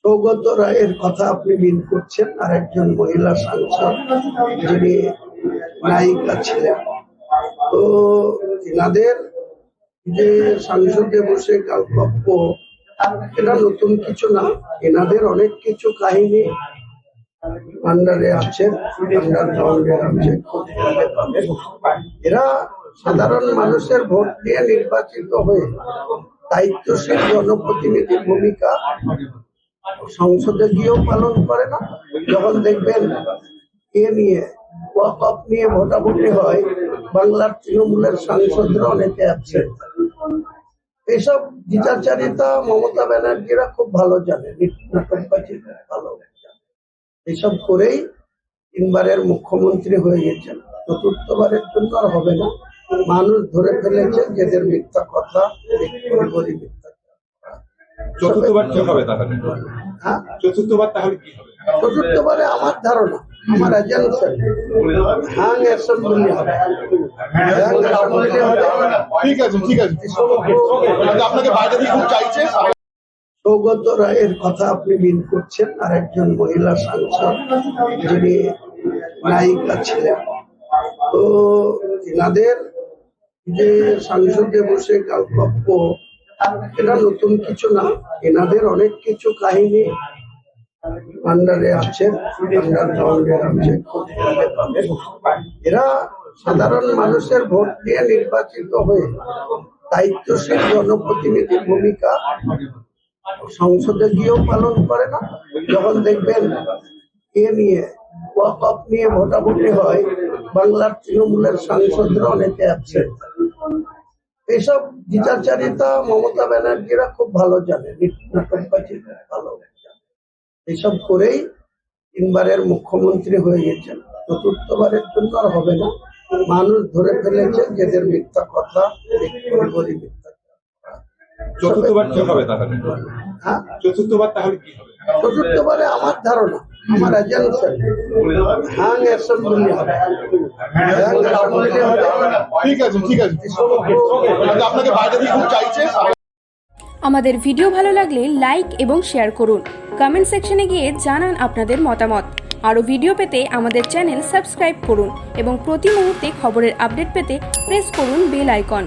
সৌগত রায়ের কথা আপনি মিন করছেন, আর একজন মহিলা সাংসদ যিনি নায়িকা ছিলেন। তো এনাদের যে সংসদে বসে গল্প, এটা নতুন কিছু না। এনাদের অনেক কিছু কাহিনী আন্ডারে আছে, আন্ডারগ্রাউন্ডে আছে। এরা সাধারণ মানুষের ভোট দিয়ে নির্বাচিত হয়ে দায়িত্বশীল জনপ্রতিনিধির ভূমিকা সংসদে গিয়েও পালন করে না। যখন দেখবেন নিয়ে ওয়াকফ নিয়ে ভোটাভুটি হয়, বাংলার তৃণমূলের সাংসদরা অনেকে অ্যাবসেন্ট। এইসব দ্বিচারিতা মমতা ব্যানার্জিরা খুব ভালো জানে, নাটকবাজি ভালো জানে। এইসব করেই তিনবারের মুখ্যমন্ত্রী হয়ে গেছেন, চতুর্থবারের জন্য আর হবে না। মানুষ ধরে ফেলেছে যেদের মিথ্যা কথা, মিথ্যা। চতুর্থবার কি হবে তাহলে? হ্যাঁ, চতুর্থবার তাহলে কি হবে? চতুর্থবারে আমার ধারণা, আমার এজেন্সি হ্যাং অ্যাসেম্বলি হবে। ঠিক আছে, ঠিক আছে, আপনাকে বাইরে দিয়ে খুব চাইছে। সৌগত রায়ের কথা আপনি মিন করছেন, আর একজন মহিলা সাংসদ যিনি নায়িকা ছিলেন। তো এনাদের যে সংসদে বসে গল্প, এটা নতুন কিছু না। এনাদের অনেক কিছু কাহিনী আন্ডারে আছে, আন্ডারগ্রাউন্ডে আছে। এরা সাধারণ মানুষের ভোট দিয়ে নির্বাচিত হয়ে দায়িত্বশীল জনপ্রতিনিধির ভূমিকা সংসদে গিয়েও পালন করে না। যখন দেখবেন নিয়ে ওয়াকফ নিয়ে ভোটাভুটি হয়, বাংলার তৃণমূলের সাংসদরা অনেকে অ্যাবসেন্ট। এইসব দ্বিচারিতা মমতা ব্যানার্জিরা খুব ভালো জানে, নাটকবাজি ভালো জানে। এইসব করেই তিনবারের মুখ্যমন্ত্রী হয়ে গেছেন, চতুর্থবারের জন্য আর হবে না। মানুষ ধরে ফেলেছে যেদের মিথ্যা কথা, মিথ্যা। চতুর্থবার কি হবে তাহলে? হ্যাঁ, চতুর্থবার তাহলে কি হবে? চতুর্থবারে আমার ধারণা, আমার এজেন্সি হ্যাং অ্যাসেম্বলি হবে। ঠিক আছে, ঠিক আছে, আপনাকে বাইরে দিয়ে খুব চাইছে। আমাদের ভিডিও ভালো লাগলে লাইক এবং শেয়ার করুন। কমেন্ট সেকশনে গিয়ে জানান আপনাদের মতামত। আরও ভিডিও পেতে আমাদের চ্যানেল সাবস্ক্রাইব করুন এবং প্রতি মুহূর্তে খবরের আপডেট পেতে প্রেস করুন বেল আইকন।